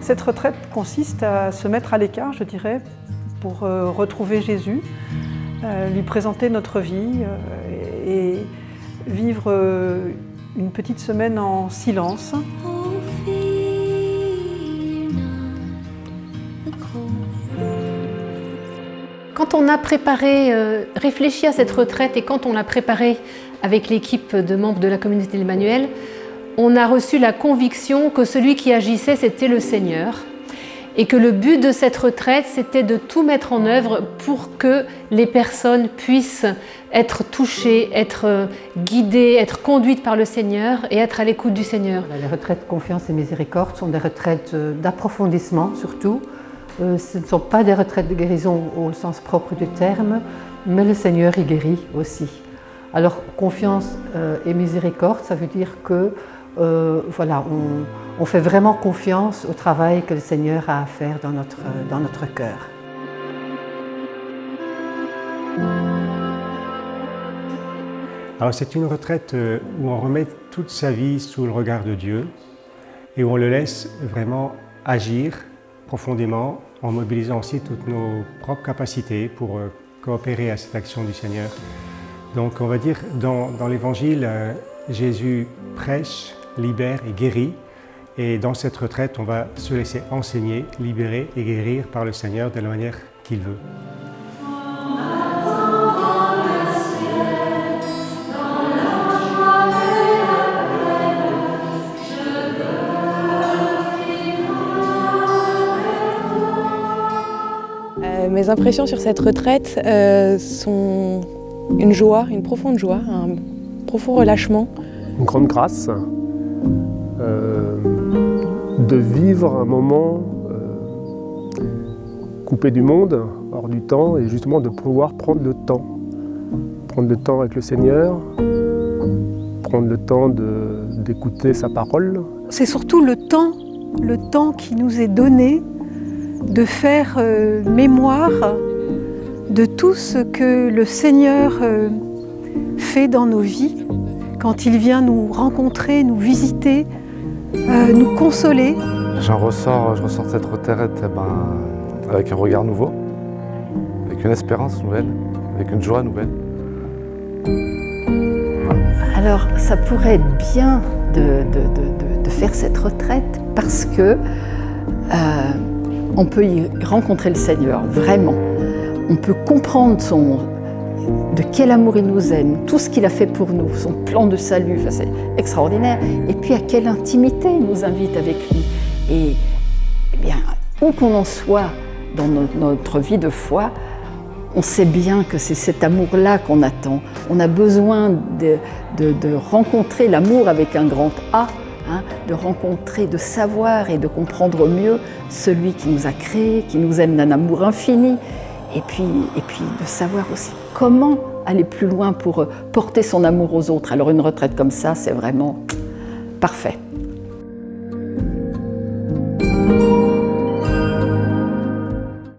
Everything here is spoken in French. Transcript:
Cette retraite consiste à se mettre à l'écart, je dirais, pour retrouver Jésus, lui présenter notre vie et vivre une petite semaine en silence. Quand on a réfléchi à cette retraite et quand on l'a préparée avec l'équipe de membres de la communauté d'Emmanuel, on a reçu la conviction que celui qui agissait, c'était le Seigneur et que le but de cette retraite, c'était de tout mettre en œuvre pour que les personnes puissent être touchées, être guidées, être conduites par le Seigneur et être à l'écoute du Seigneur. Les retraites Confiance et Miséricorde sont des retraites d'approfondissement surtout. Ce ne sont pas des retraites de guérison au sens propre du terme, mais le Seigneur y guérit aussi. Alors, confiance et miséricorde, ça veut dire que voilà, on fait vraiment confiance au travail que le Seigneur a à faire dans notre cœur. Alors, c'est une retraite où on remet toute sa vie sous le regard de Dieu et où on le laisse vraiment agir profondément en mobilisant aussi toutes nos propres capacités pour coopérer à cette action du Seigneur. Donc on va dire dans l'Évangile, Jésus prêche, libère et guérit. Et dans cette retraite, on va se laisser enseigner, libérer et guérir par le Seigneur de la manière qu'il veut. Mes impressions sur cette retraite sont une joie, une profonde joie, un profond relâchement. Une grande grâce de vivre un moment coupé du monde, hors du temps, et justement de pouvoir prendre le temps. Prendre le temps avec le Seigneur, prendre le temps d'écouter sa parole. C'est surtout le temps qui nous est donné de faire mémoire de tout ce que le Seigneur fait dans nos vies, quand il vient nous rencontrer, nous visiter, nous consoler. Je ressors de cette retraite avec un regard nouveau, avec une espérance nouvelle, avec une joie nouvelle. Alors, ça pourrait être bien de faire cette retraite parce que on peut y rencontrer le Seigneur, vraiment. On peut comprendre de quel amour il nous aime, tout ce qu'il a fait pour nous, son plan de salut, c'est extraordinaire. Et puis à quelle intimité il nous invite avec lui. Et bien, où qu'on en soit dans notre vie de foi, on sait bien que c'est cet amour-là qu'on attend. On a besoin de rencontrer l'amour avec un grand A, de rencontrer, de savoir et de comprendre mieux celui qui nous a créés, qui nous aime d'un amour infini, et puis de savoir aussi comment aller plus loin pour porter son amour aux autres. Alors une retraite comme ça, c'est vraiment parfait.